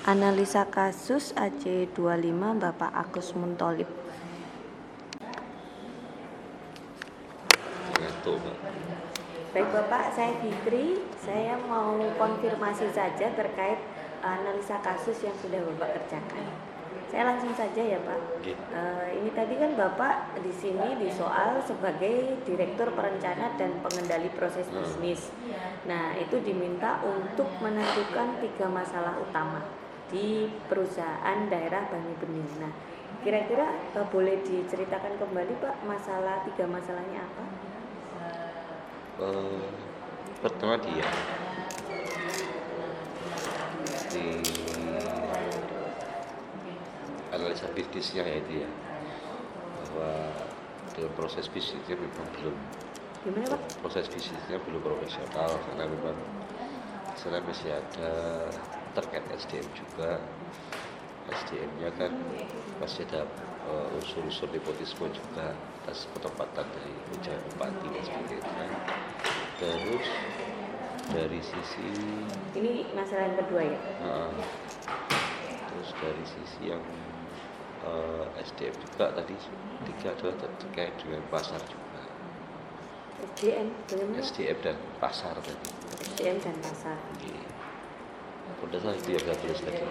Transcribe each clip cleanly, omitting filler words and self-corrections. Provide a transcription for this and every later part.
Analisa kasus AC25 Bapak Agus Muntolib. Baik Bapak, saya Fitri. Saya mau konfirmasi saja terkait analisa kasus yang sudah Bapak kerjakan. Saya langsung saja ya Pak. Ini tadi kan Bapak di sini di soal sebagai Direktur Perencana dan Pengendali Proses Bisnis. Nah, itu diminta untuk menentukan 3 masalah utama di perusahaan daerah Bani Bening. Nah, kira-kira boleh diceritakan kembali Pak, 3 masalahnya apa? Pertama di analisa bisnisnya ya itu ya, bahwa dalam proses bisnisnya memang belum proses bisnisnya belum profesional, karena memang sana masih ada terkait SDM juga. SDM-nya kan masih ada unsur-unsur nepotisme juga atas penempatan dari pejabat bupati dan sebagainya. Terus dari sisi ini masalah yang kedua ya. Terus dari sisi yang SDM juga tadi 3 adalah terkait dengan pasar juga. SDM dan pasar tadi. SDM dan pasar. Udah salah itu yang saya tulis tadi.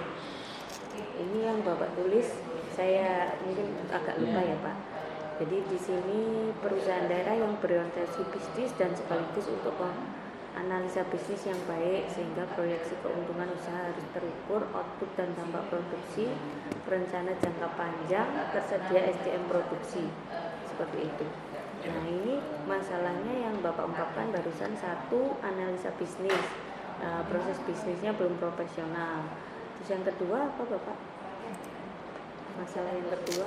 Ini yang Bapak tulis, saya mungkin agak lupa ya Pak. Jadi di sini perusahaan daerah yang berorientasi bisnis dan sekaligus untuk analisa bisnis yang baik sehingga proyeksi keuntungan usaha harus terukur, output dan dampak produksi, rencana jangka panjang, tersedia SDM produksi, seperti itu. Nah ini masalahnya yang Bapak ungkapkan barusan, 1, analisa bisnis, proses bisnisnya belum profesional. Terus yang kedua apa Bapak? Masalah yang kedua?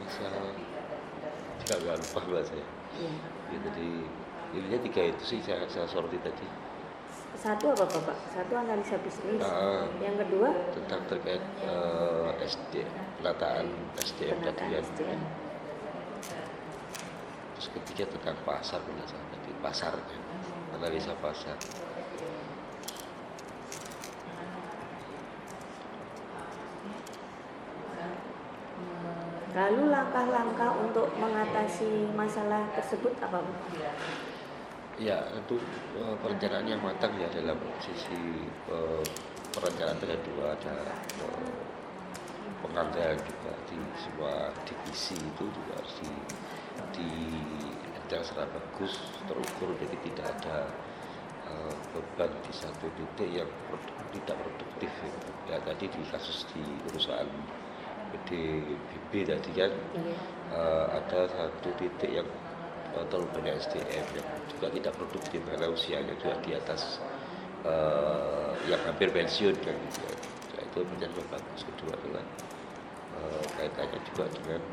Masalah tidak lupa Mbak saya. Ya tadi intinya 3 itu sih saya soroti tadi. 1 apa Bapak? 1 analisa bisnis. Yang kedua? Tentang terkait penataan SDM tadi ya. Terus ketiga tentang pasar, tadi pasarnya, analisa pasar. Lalu langkah-langkah untuk mengatasi masalah tersebut apa Bu? Ya, itu perencanaan yang matang ya dalam sisi perencanaan ada 2, ada penganggaran juga di semua divisi itu juga harus dirancang secara bagus, terukur, jadi tidak ada beban di satu titik yang tidak produktif. Ya tadi di kasus di perusahaan PDBB tadi kan ada satu titik yang terlalu banyak SDM yang juga tidak produktif karena usianya juga di atas yang hampir pensiun kan gitu ya. Nah, itu menjadi bagus. Kedua adalah kaitannya juga dengan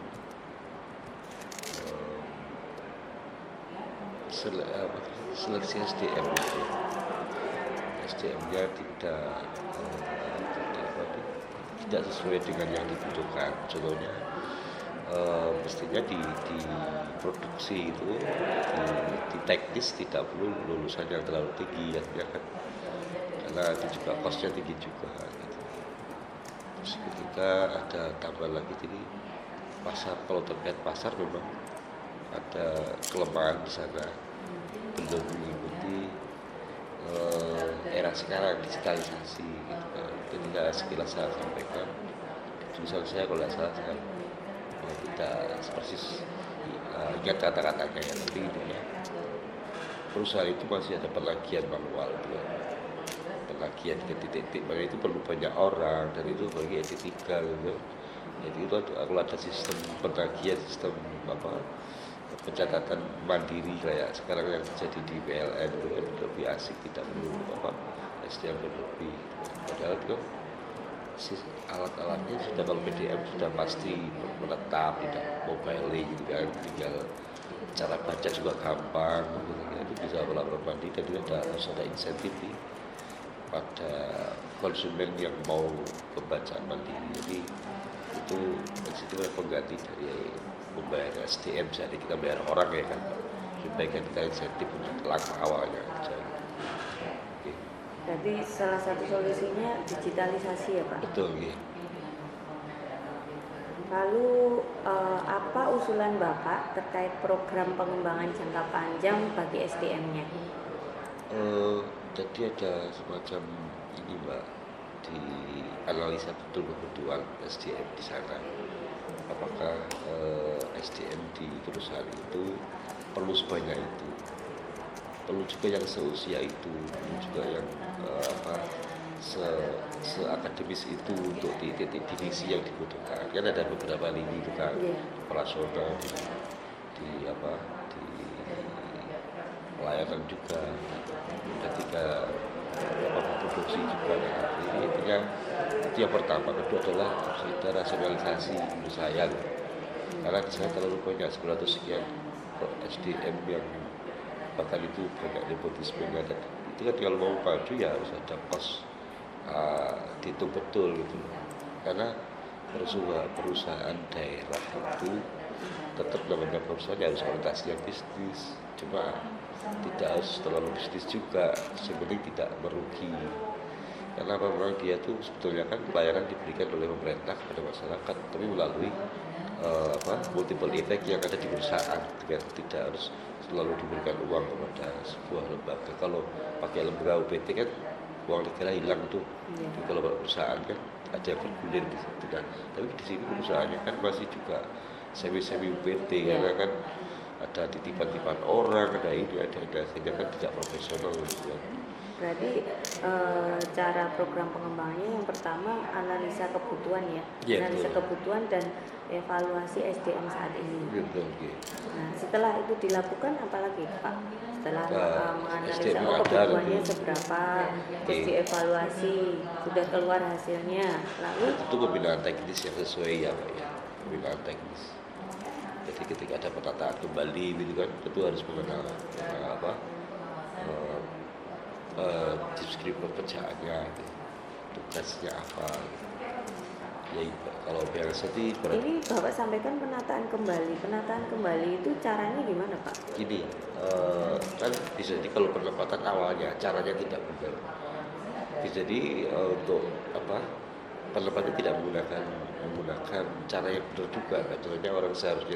seleksi SDM itu. SDM-nya tidak sesuai dengan yang dibutuhkan. Contohnya mestinya di produksi itu di teknis tidak perlu lulusan yang terlalu tinggi ya kan, karena itu juga kosnya tinggi juga gitu. Terus ketika ada tambahan lagi, jadi pasar, kalau terkait pasar memang ada kelemahan di sana, belum mengikuti era sekarang digitalisasi gitu kan. Ketika sekilas saya sampaikan tulisan saya kalau tidak salah saya tidak persis ingat kata-katanya ya, tapi intinya perusahaan itu masih ada penagihan manual gitu. Penagihan ke titik-titik, makanya itu perlu banyak orang dan itu bagi etika gitu. Jadi itu kalau ada sistem penagihan, sistem pencatatan mandiri kayak sekarang yang terjadi di PLN itu kan lebih asik, tidak perlu SDM berlebih. Padahal itu alat-alatnya sudah, kalau PDM sudah pasti menetap, tidak mobile gitu kan, tinggal cara baca juga gampang gitu kan, itu bisa melakukan mandiri dan itu harus ada insentif pada konsumen yang mau pembacaan mandiri. Jadi itu maksudnya pengganti dari membayar SDM, jadi kita bayar orang ya kan, supaya kita insentif untuk langkah awalnya aja. Baik. Jadi salah satu solusinya digitalisasi ya Pak. Betul, ya. Lalu apa usulan Bapak terkait program pengembangan jangka panjang bagi SDM-nya? Jadi ada semacam ini Mbak, di analisa betul kebutuhan SDM di sana. Apakah SDM di perusahaan itu perlu sebanyak itu, perlu juga yang seusia itu, perlu juga yang seakademis itu untuk di titik divisi yang dibutuhkan. Kan ada beberapa lini itu kan, operasional di pelayanan juga, ketika produksi juga. Jadi intinya itu yang pertama. Kedua adalah kita rasionalisasi menurut saya, karena di sana terlalu banyak 900 sekian SDM yang bahkan itu banyak nepotismenya. Itu kan kalau mau maju ya harus ada pos dihitung betul gitu, karena perusahaan daerah itu tetap namanya perusahaan harus orientasinya bisnis, cuma tidak harus terlalu bisnis juga, sebenarnya tidak merugi, karena memang dia tuh sebetulnya kan pelayanan diberikan oleh pemerintah kepada masyarakat, tapi melalui multiple effect yang ada di perusahaan, tidak harus selalu diberikan uang kepada sebuah lembaga. Kalau pakai lembaga UPT kan uang negara hilang tuh. Jadi kalau perusahaan kan ada yang bergulir di situ kan. Tapi di sini perusahaannya kan masih juga semi UPT, karena kan ada titipan-titipan orang, ada ini, ada sehingga kan tidak profesional gitu. Berarti cara program pengembangannya yang pertama analisa kebutuhan ya, analisa kebutuhan dan evaluasi SDM saat ini. Nah setelah itu dilakukan apa lagi Pak? Setelah menganalisa kebutuhannya seberapa, terus dievaluasi, sudah keluar hasilnya, lalu itu pembinaan teknis yang sesuai ya Pak ya, pembinaan teknis. Jadi ketika ada penataan kembali gitu kan, itu harus mengenal deskripsi pekerjaannya, tugasnya apa. Ya kalau biasa sih ini Bapak sampaikan penataan kembali itu caranya gimana Pak? Gini, kan bisa jadi kalau penempatan awalnya caranya tidak benar. Bisa jadi untuk penempatan tidak menggunakan cara yang benar juga. Contohnya orang seharusnya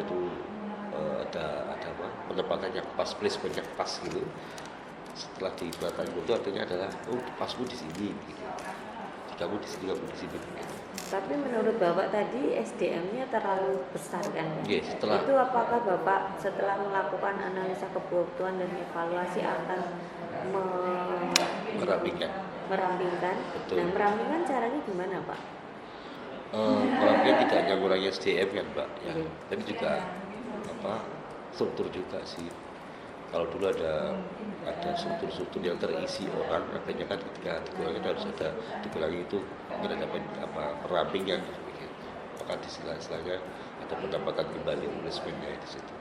itu ada penempatan yang pas, placement yang pas gitu. Setelah di penempatan itu artinya adalah pasmu di sini gitu. Kamu di sini, kamu di sini gitu. Tapi menurut Bapak tadi SDM-nya terlalu besar kan? Yes, itu apakah Bapak setelah melakukan analisa kebutuhan dan evaluasi akan merampingkan? Betul. Nah merampingkan caranya gimana Pak? Merampingkan tidak hanya mengurangi SDM kan Mbak, ya, tapi juga struktur juga sih. Kalau dulu ada struktur yang terisi orang, akhirnya kan ketika dikurangi harus ada dikurangi itu mungkin ada perampingan, maka di istilahnya ada pendapatan kembali replacement-nya di situ.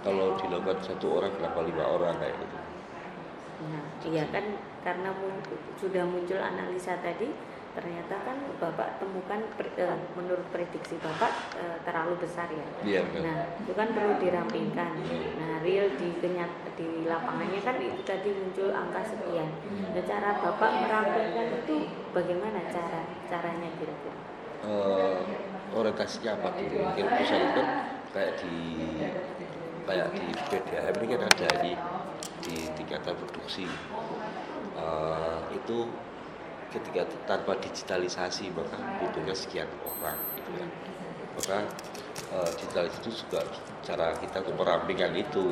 Kalau dilakukan 1 orang kenapa 5 orang kayak gitu? Nah, iya kan karena sudah muncul analisa tadi, ternyata kan Bapak temukan menurut prediksi Bapak terlalu besar ya. Iya, nah itu kan perlu dirampingkan. Nah real di lapangannya kan itu tadi muncul angka sekian. Nah cara Bapak merampingkan itu bagaimana caranya kira-kira? Orientasinya apa gitu? Mungkin perusahaan itu kayak di PDAM ini kan ada di tingkatan produksi itu ketika tanpa digitalisasi maka butuhnya sekian orang gitu ya. Maka digitalisasi itu juga cara kita untuk merampingkan itu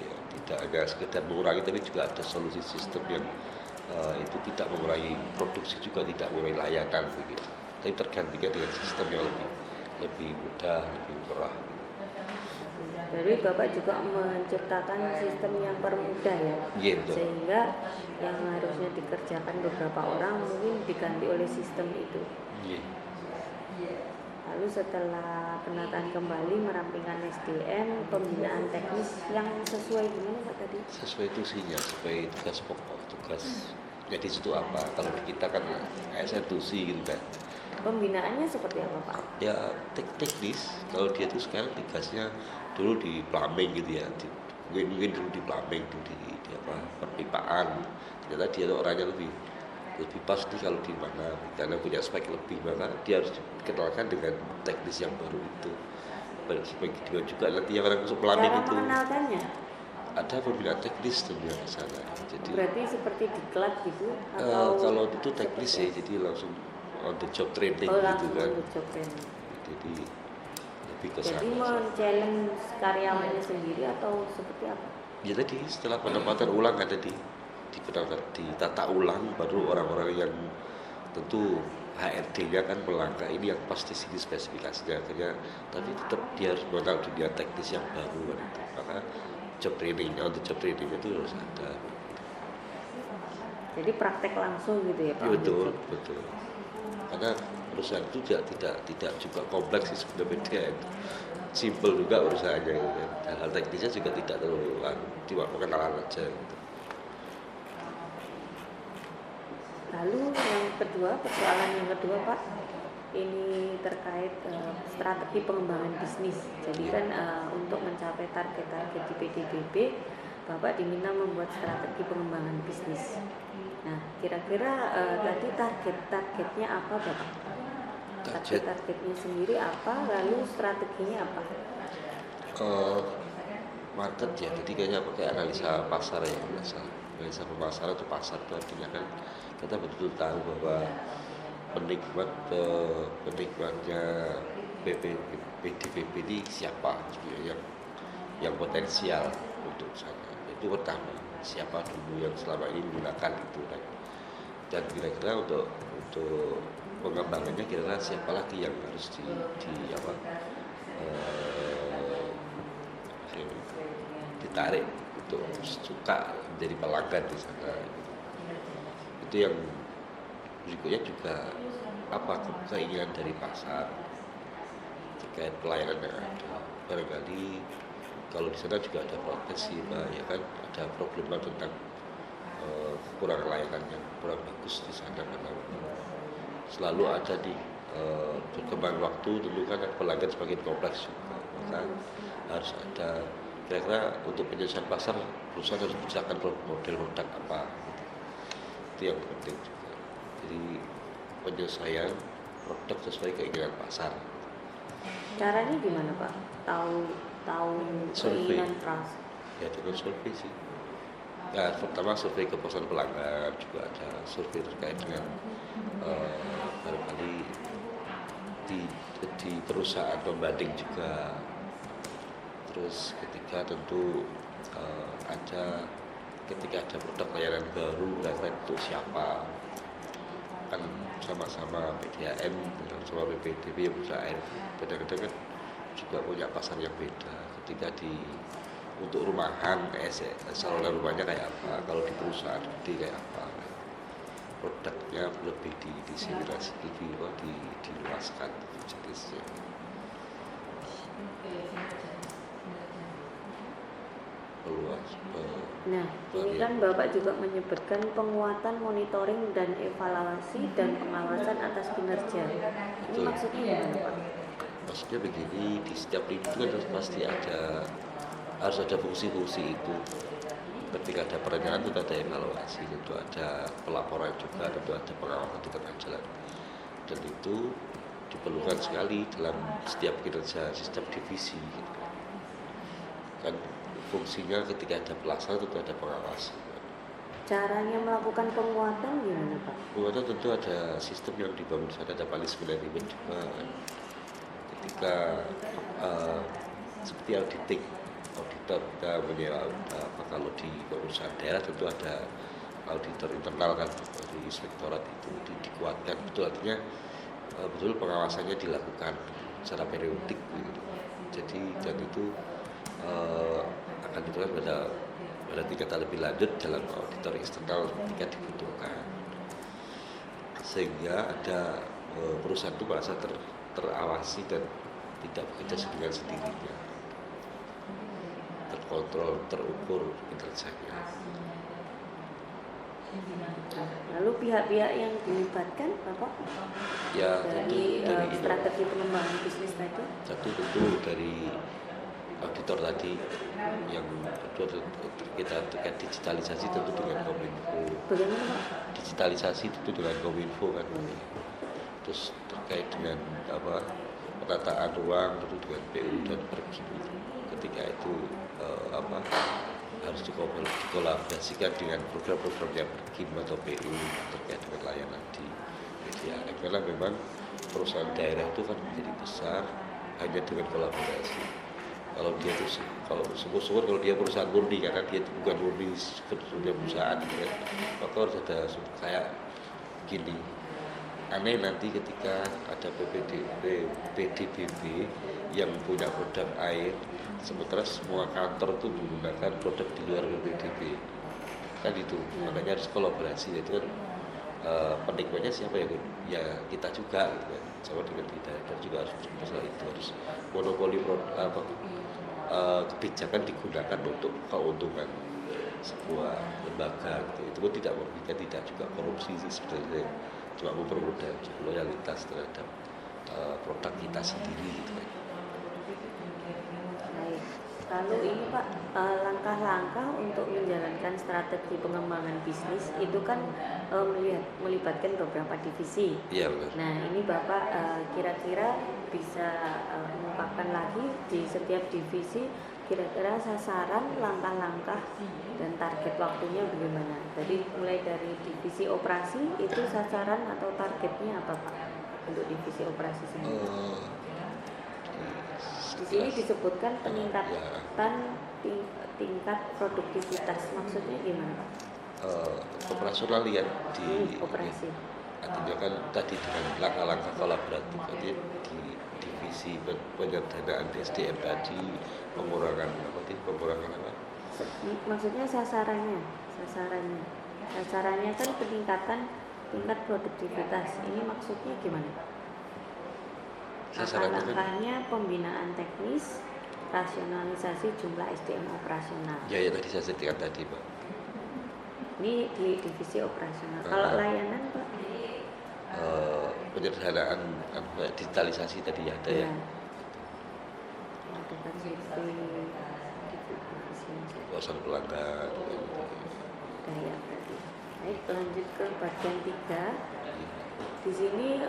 ya, tidak hanya sekedar mengurangi, tapi juga ada solusi sistem yang itu tidak mengurangi produksi, juga tidak mengurangi layanan begitu, tapi tergantikan dengan sistem yang lebih mudah, lebih murah. Jadi Bapak juga menciptakan sistem yang permudah ya, sehingga yang harusnya dikerjakan beberapa orang mungkin diganti oleh sistem itu. Lalu setelah penataan kembali, merampingkan SDM, pembinaan teknis yang sesuai gimana Pak tadi? Sesuai tusinya, sesuai tugas pokok, tugas. Jadi itu apa? Kalau kita kan eksekusi gitu kan. Pembinaannya seperti apa Pak? Ya teknis. Kalau dia tuh sekarang tugasnya dulu di plumbing gitu ya, mungkin dulu di plumbing, dulu di apa perpipaan, ternyata dia tuh orangnya lebih pas nih kalau di mana, karena punya spek lebih, maka dia harus dikenalkan dengan teknis yang baru itu. Begitu juga nanti yang orang masuk plumbing Cara itu mengenalkannya ada pembinaan teknis tentunya di sana. Jadi berarti seperti diklat gitu atau kalau itu teknis ya, jadi langsung on the job training oh, gitu langsung kan. on the job training. Jadi lebih ke sana. Jadi men-challenge karyawannya sendiri atau seperti apa? Ya tadi setelah penempatan ulang ada ditata ulang, baru orang-orang yang tentu HRD-nya kan melangkah ini yang pasti sini spesifikasinya akhirnya, tapi tetap dia harus mengenal dunia teknis yang baru kan itu. Maka job training, untuk job training itu harus ada. Jadi praktek langsung gitu ya Pak? Ya, betul. Karena perusahaan itu tidak juga kompleks sih sebenarnya, simple juga urusannya gitu. Hal-hal teknisnya juga tidak terlalu cuma pengenalan aja gitu. Lalu yang kedua, persoalan yang kedua Pak, ini terkait strategi pengembangan bisnis. Jadi kan untuk mencapai target-target di PDBB, Bapak diminta membuat strategi pengembangan bisnis. Nah, kira-kira tadi targetnya apa Bapak? Targetnya sendiri apa, lalu strateginya apa? Market ya, jadi kayaknya pakai analisa pasar ya biasa. Analisa pemasaran itu pasar itu artinya kan kita betul-betul tahu bahwa penikmatnya PDBB ini siapa yang potensial untuk sana. Itu pertama, siapa dulu yang selama ini menggunakan itu kan. Dan kira-kira untuk pengembangannya kira-kira siapa lagi yang harus ditarik untuk suka menjadi pelanggan di sana. Itu yang berikutnya juga apa keinginan dari pasar terkait pelayanan yang ada. Barangkali kalau di sana juga ada protes sih Pak, ya kan ada problema tentang kekurangan layanan yang kurang bagus di sana karena selalu ada di berkembang waktu dulu kan pelanggan semakin kompleks juga, maka harus ada kira-kira untuk penyelesaian pasar perusahaan harus bicarakan model produk apa gitu. Itu yang penting juga, jadi penyelesaian produk sesuai keinginan pasar. Caranya gimana Pak? Tahu keinginan pasar? Ya dengan survei sih. Ya, pertama survei kepuasan pelanggan, juga ada survei terkait dengan barangkali di perusahaan pembanding juga. Terus ketiga tentu ketika ada produk layanan baru, layanan untuk siapa, kan sama-sama PDAM sama PPDB ya perusahaan kadang-kadang kan juga punya pasar yang beda. Ketika untuk rumahan saluran rumahnya kayak apa, kalau di perusahaan gede kayak apa, produknya lebih disimulasi, lebih diluaskan jenisnya. Nah, ini kan Bapak juga menyebutkan penguatan monitoring dan evaluasi dan pengawasan atas kinerja. Ini maksudnya gimana Pak? Maksudnya begini, di setiap lini itu kan pasti harus ada fungsi-fungsi itu. Ketika ada perencanaan itu ada evaluasi, tentu ada pelaporan juga, tentu ada pengawasan di tengah jalan. Dan itu diperlukan sekali dalam setiap kinerja sistem divisi. Gitu. Kan fungsinya ketika ada pelaksana tentu ada pengawasan. Caranya melakukan penguatan gimana Pak? Penguatan tentu ada sistem yang dibangun sana, ada policy management juga. Ketika seperti auditor kita menyewa kalau di perusahaan daerah tentu ada auditor internal kan dari inspektorat itu dikuatkan, betul artinya betul pengawasannya dilakukan secara periodik gitu. Jadi dan itu akan dilakukan pada tingkatan lebih lanjut dalam auditor eksternal ketika dibutuhkan, sehingga ada perusahaan itu merasa terawasi dan tidak bekerja dengan sendirinya, terkontrol, terukur kinerjanya. Lalu pihak-pihak yang dilibatkan Bapak? Ya, dari strategi pengembangan bisnis tadi? Satu tentu dari auditor tadi. Yang kedua kita terkait digitalisasi tentu dengan Kominfo. Bagaimana Pak? Digitalisasi tentu dengan Kominfo kan. Terus terkait dengan penataan ruang tentu dengan PU dan Perkim. Ketika itu harus dikolaborasikan dengan program-programnya Perkim atau PU terkait dengan layanan di media. Karena memang perusahaan daerah itu kan menjadi besar hanya dengan kolaborasi. Kalau dia itu syukur-syukur kalau dia perusahaan murni, karena dia itu bukan murni sebetulnya perusahaan kan, maka harus ada kayak gini. Aneh nanti ketika ada PDBB yang punya produk air, sementara semua kantor itu menggunakan produk di luar PDB, kan itu. Makanya harus kolaborasi. Itu kan penikmatnya siapa ya? Ya kita juga gitu kan, sama dengan kita. Dan juga harus masalah itu harus monopoli kebijakan digunakan untuk keuntungan sebuah lembaga gitu. Itu pun tidak juga korupsi sih sebenarnya, cuma mempermudah loyalitas terhadap produk kita sendiri gitu kan. Baik. Lalu ini Pak, langkah-langkah untuk menjalankan strategi pengembangan bisnis itu kan melibatkan beberapa divisi. Iya benar. Nah ini Bapak kira-kira bisa mengungkapkan lagi di setiap divisi kira-kira sasaran, langkah-langkah dan target waktunya bagaimana? Jadi mulai dari divisi operasi itu sasaran atau targetnya apa Pak untuk divisi operasi sendiri? Di sini disebutkan peningkatan tingkat produktivitas, maksudnya gimana Pak? Operasional ya di operasi. Artinya kan tadi dengan langkah-langkah kolaboratif tadi di divisi penyederhanaan SDM tadi, pengurangan apa? Maksudnya sasarannya kan peningkatan tingkat produktivitas. Ini maksudnya gimana Pak? Langkah-langkahnya pembinaan teknis, rasionalisasi jumlah SDM operasional. Ya tadi saya sebutkan tadi Pak. Ini di divisi operasional. Kalau layanan Pak? Penyederhanaan digitalisasi tadi ada ya. Ada kan Kawasan pelanggan. Daya berarti. Baik, lanjut ke bagian 3. Di sini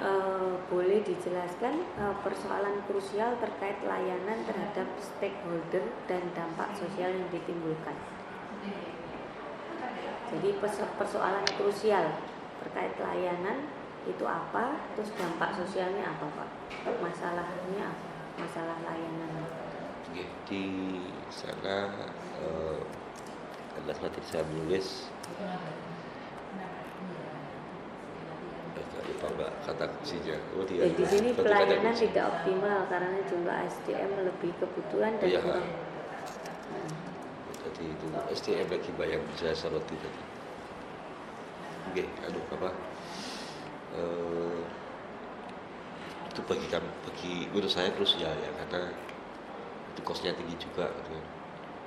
boleh dijelaskan persoalan krusial terkait layanan terhadap stakeholder dan dampak sosial yang ditimbulkan. Jadi persoalan krusial terkait layanan itu apa, terus dampak sosialnya apa Pak? Masalahnya apa? Masalah layanan. Oke, di sana nanti saya menulis lupa Mbak kata kuncinya. Di sini pelayanan tidak optimal karena jumlah SDM lebih kebutuhan dan kurang. Jadi itu SDM lagi bayang bisa soroti tadi. Oke, itu bagi menurut saya krusial ya, karena itu kosnya tinggi juga gitu.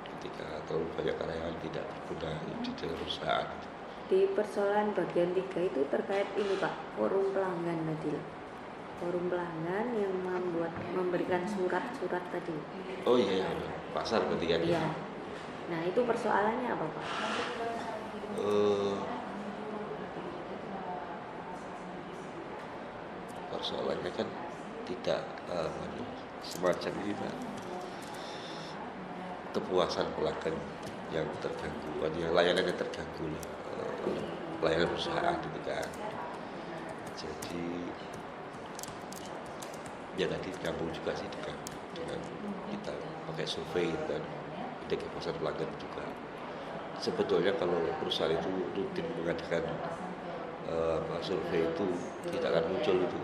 Ketika terlalu banyak karyawan tidak berguna di dalam perusahaan. Di persoalan bagian 3 itu terkait ini Pak, forum pelanggan tadi. Forum pelanggan yang memberikan surat-surat tadi. Oh iya, pasar berarti kan. Iya. Nah itu persoalannya apa Pak? Persoalannya kan tidak semacam ini Pak, kepuasan pelanggan yang terganggu, layanan yang terganggu pelayanan perusahaan gitu kan. Jadi ya tadi nyambung juga sih dengan kita pakai survei dan indeks kepuasan pelanggan juga. Sebetulnya kalau perusahaan itu rutin mengadakan survei itu tidak akan muncul itu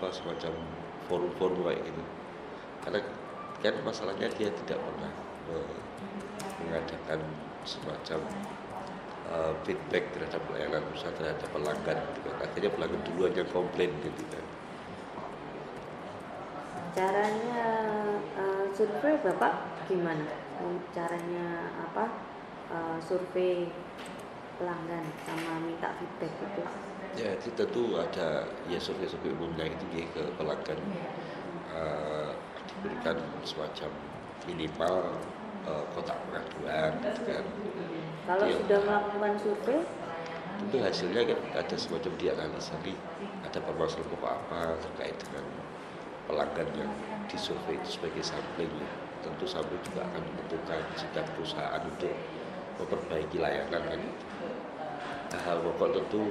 semacam forum-forum kayak gitu, karena kan masalahnya dia tidak pernah mengadakan semacam feedback terhadap pelayanan perusahaan terhadap pelanggan gitu kan. Akhirnya pelanggan duluan yang komplain gitu kan. Caranya survei Bapak gimana? Caranya survei pelanggan sama minta feedback itu? Ya itu tentu ada ya survei umumnya itu ya ke pelanggan, diberikan semacam minimal kotak pengaduan gitu kan. Kalau Itu yang sudah melakukan survei, tentu hasilnya kan ada semacam dianalisa nih, ada permasalahan pokok apa terkait dengan pelanggan yang disurvei itu sebagai sampling ya. Tentu sampling juga akan menentukan sikap perusahaan untuk memperbaiki layanan kan. Nah, hal pokok tentu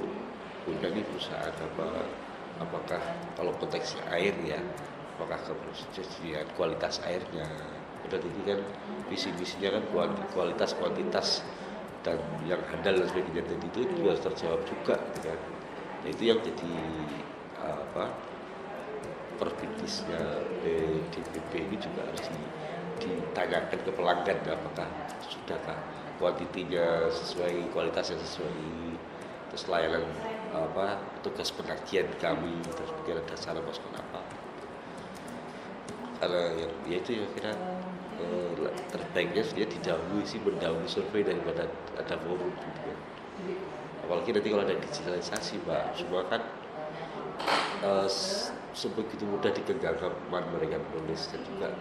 punya nih perusahaan apakah kalau konteksnya air ya, apakah ketersediaan kualitas airnya. Dan ini kan visi-misinya kan kualitas kuantitas dan yang handal dan sebagainya, dan itu juga harus terjawab juga gitu kan. Nah, itu yang jadi perbisnisnya PDBP ini juga harus ditanyakan ke pelanggan, apakah sudahkah kuantitinya sesuai, kualitasnya sesuai, terus layanan tugas penagihan kami terus kira dasar masukkan apa. Karena yang ya itu ya kira terbaiknya dia didahului sih, mendahului survei daripada ada forum gitu kan. Apalagi nanti kalau ada digitalisasi Mbak, semua kan sebegitu mudah digenggamkan mereka menulis, dan juga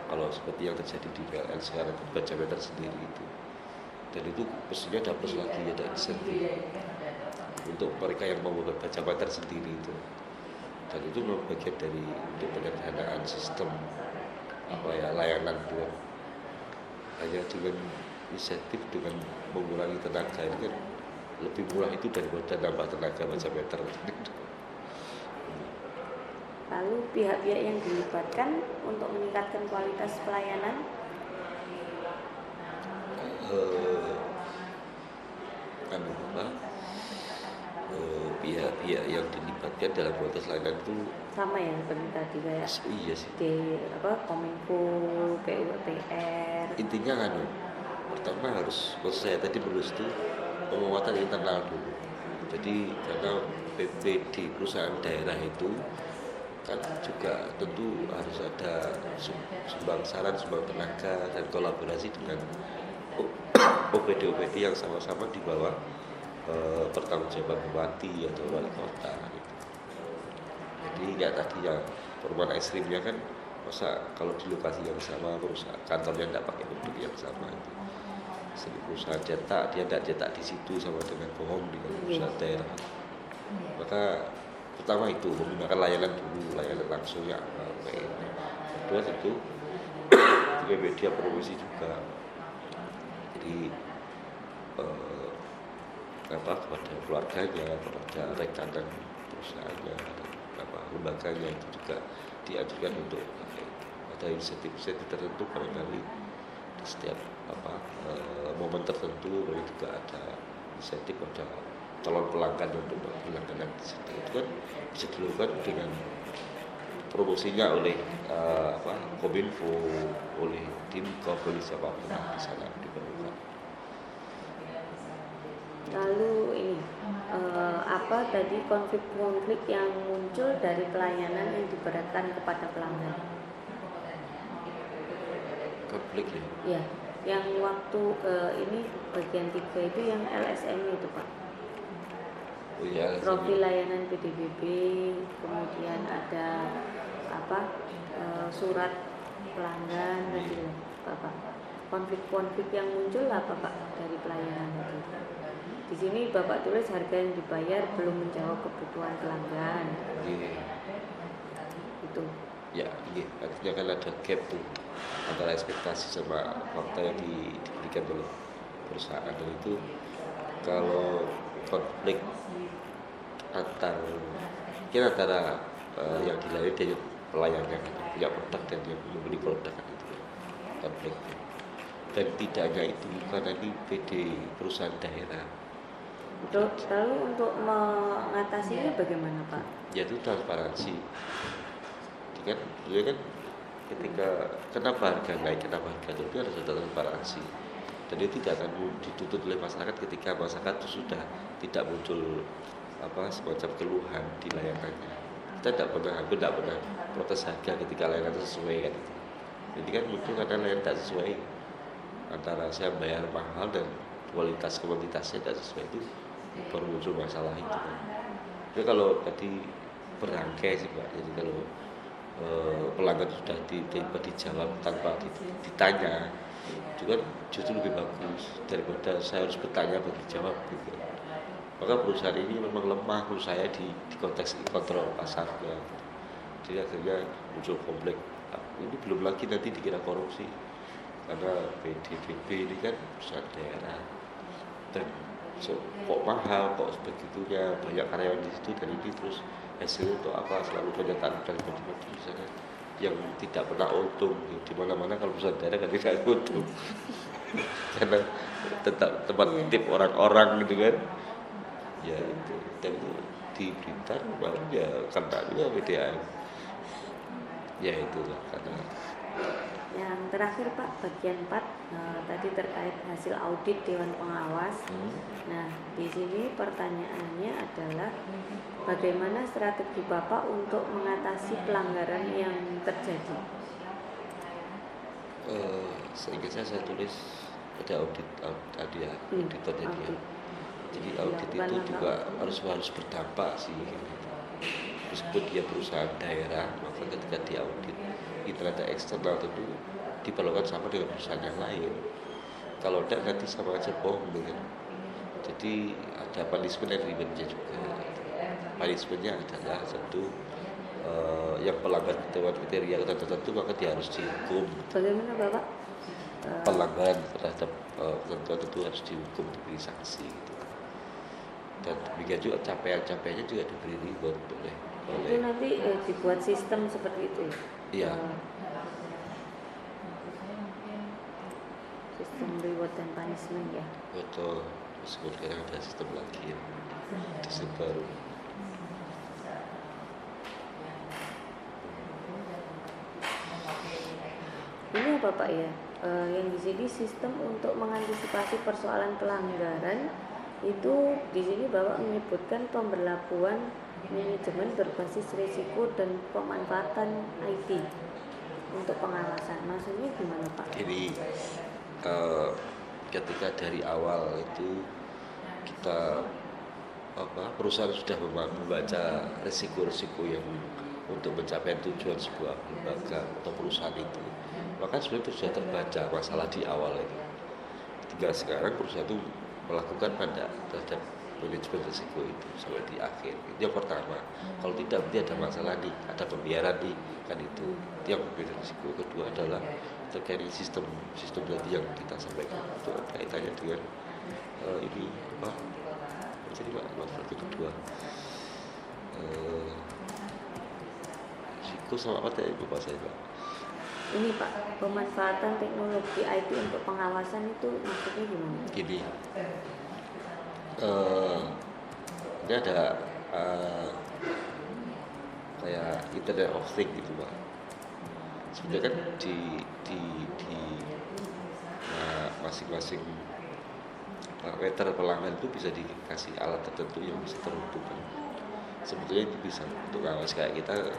kalau seperti yang terjadi di PLN sekarang baca meter sendiri itu, dan itu pastinya ada plus lagi, ada insentif untuk mereka yang mau baca meter sendiri itu, dan itu memang bagian dari untuk penyederhanaan sistem layanan juga. Hanya dengan insentif, dengan mengurangi tenaga ini kan lebih murah itu daripada nambah tenaga baca meter. lalu pihak-pihak yang dilibatkan untuk meningkatkan kualitas pelayanan, Pihak-pihak yang dilibatkan dalam kualitas layanan itu sama ya seperti tadi kayak iya sih. di Kominfo, PUPR. Intinya kan pertama harus, maksud saya tadi menulis itu penguatan internal dulu. Jadi karena PP di perusahaan daerah itu kan juga tentu harus ada sumbang saran, sumbang tenaga, dan kolaborasi dengan OPD-OPD yang sama-sama di bawah pertanggungjawaban bupati atau wali kota gitu. Jadi ya tadi yang perumahan ekstrimnya kan, masa kalau di lokasi yang sama perusahaan kantornya tidak pakai produk yang sama itu. Jadi perusahaan cetak, dia tidak cetak di situ sama dengan bohong dengan perusahaan daerah. Maka pertama itu menggunakan layanan dulu, layanan langsung ya kayak ini. Kedua tentu juga media promosi juga. Jadi kepada keluarganya, kepada rekan dan perusahaannya, lembaganya itu juga dianjurkan untuk ada insentif-insentif tertentu barangkali di setiap momen tertentu. Lalu juga ada insentif pada calon pelanggan untuk berlangganan di situ. Itu kan bisa dilakukan dengan promosinya oleh Kominfo, oleh Dimkop, oleh siapapun di sana diperlukan. Lalu ini apa tadi konflik-konflik yang muncul dari pelayanan yang diberatkan kepada pelanggan? Konflik ya? Ya, yang waktu ini bagian 3 itu yang LSM itu Pak. Oh iya, Profil layanan PDBB, kemudian ada surat pelanggan dan gitu Pak. Konflik-konflik yang muncul apa Pak dari pelayanan itu? Di sini Bapak tulis harga yang dibayar belum menjawab kebutuhan pelanggan. Iya. Itu. Ya, iya. Artinya kan ada gap tuh antara ekspektasi sama fakta yang diberikan oleh perusahaan. Dan itu kalau konflik antara yang dilayani dari pelayannya kan, punya produk dan yang membeli produk kan, itu konfliknya. Dan tidak hanya itu, karena ini PD perusahaan daerah. Lalu untuk mengatasinya bagaimana Pak? Yaitu transparansi. Kan ketika kenapa harga naik, kenapa harga turun, itu harus ada transparansi. Dan itu tidak akan dituntut oleh masyarakat ketika masyarakat itu sudah tidak muncul semacam keluhan di layanannya. Kita tidak pernah protes harga ketika layanan itu sesuai kan. Jadi kan muncul karena layanan tidak sesuai, antara saya bayar mahal dan kuantitasnya tidak sesuai, itu baru muncul masalah itu kan. Jadi kalau tadi berangkai sih Pak, jadi kalau pelanggan sudah tiba dijawab tanpa ditanya, itu kan justru lebih bagus daripada saya harus bertanya baru dijawab gitu. Maka perusahaan ini memang lemah menurut saya di konteks kontrol pasarnya. Jadi akhirnya muncul komplek. Ini belum lagi nanti dikira korupsi karena PDBB ini kan perusahaan daerah dan kok mahal, kok sebegitunya, banyak karyawan di situ dan ini terus hasilnya untuk apa, selalu pernyataan dari macam-macam misalnya yang tidak pernah untung di mana-mana. Kalau perusahaan daerah kan tidak untung karena tetap tempat titip orang-orang gitu kan ya itu. Dan itu di Blitar baru ya kena juga PDAM ya itulah. Karena Yang terakhir Pak, bagian 4 tadi terkait hasil audit Dewan Pengawas. Nah, di sini pertanyaannya adalah bagaimana strategi Bapak untuk mengatasi pelanggaran yang terjadi? seingat saya tulis ada audit tadi ya, auditornya dia. Jadi audit itu juga harus berdampak sih. Meskipun dia perusahaan daerah, maka ketika diaudit itu ada eksternal tentu diperlakukan sama dengan perusahaan yang lain. Kalau tidak nanti sama aja bohong dengan. Jadi ada punishment and rewardnya juga. Punishmentnya adalah satu yang pelanggar kriteria tertentu maka dia harus dihukum. Bagaimana Bapak? Pelanggaran terhadap ketentuan itu harus dihukum, diberi sanksi gitu. Dan demikian juga capaian-capaiannya juga diberi reward oleh itu nanti dibuat sistem seperti itu. Iya. Sistem reward dan punishment ya. Betul. Sekarang ada sistem lagi ya. Sistem baru. Ini apa Pak ya? Yang di sini sistem untuk mengantisipasi persoalan pelanggaran itu di sini Bapak menyebutkan pemberlakuan manajemen berbasis risiko dan pemanfaatan IT untuk pengawasan. Maksudnya gimana Pak? Jadi ketika dari awal itu kita perusahaan sudah membaca risiko-risiko yang untuk mencapai tujuan sebuah lembaga atau perusahaan itu, maka sebenarnya itu sudah terbaca masalah di awal itu. Tinggal sekarang perusahaan itu melakukan terhadap manajemen risiko itu sampai di akhir. Itu yang pertama. Kalau tidak berarti ada masalah nih, ada pembiaran nih, kan itu yang berbeda risiko. Kedua adalah terkait sistem tadi yang kita sampaikan untuk kaitannya dengan ini apa? Jadi masalah kedua risiko sama apa tadi lupa saya Pak. Ini Pak, pemanfaatan teknologi IT untuk pengawasan itu maksudnya gimana? Gini, ini ada kayak Internet of Things gitu Pak. Sebenarnya kan di masing-masing parameter pelanggan itu bisa dikasih alat tertentu yang bisa terhubungkan. Sebetulnya itu bisa untuk ngawas kayak kita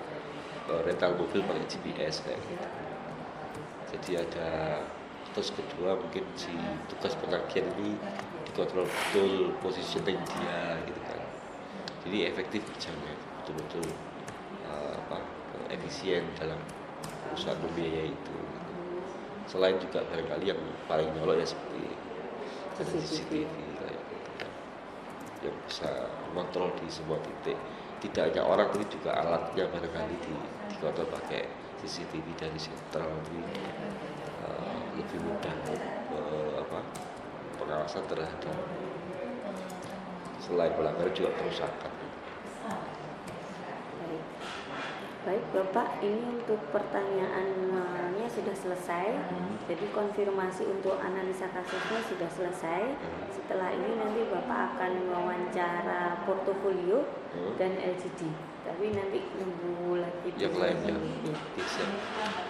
rental mobil pakai GPS kayak gitu. Jadi ada, terus kedua mungkin si tugas penagihan ini dikontrol betul positioning dia gitu kan. Jadi efektif kerjanya, betul-betul efisien dalam usaha membiayai itu. Gitu. Selain juga barangkali yang paling nyolok ya seperti CCTV kayak gitu kan, yang bisa mengontrol di semua titik. Tidak hanya orang tapi juga alatnya barangkali dikontrol pakai CCTV dari sentral, lebih mudah pengawasan terhadap selain pelanggaran juga kerusakan. Baik Bapak, ini untuk pertanyaannya sudah selesai. Jadi konfirmasi untuk analisa kasusnya sudah selesai. Setelah ini nanti Bapak akan wawancara portofolio dan LGD. Tapi nanti nunggu lagi yang lainnya.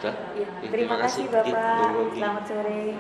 Ya. Terima kasih Bapak. Selamat sore.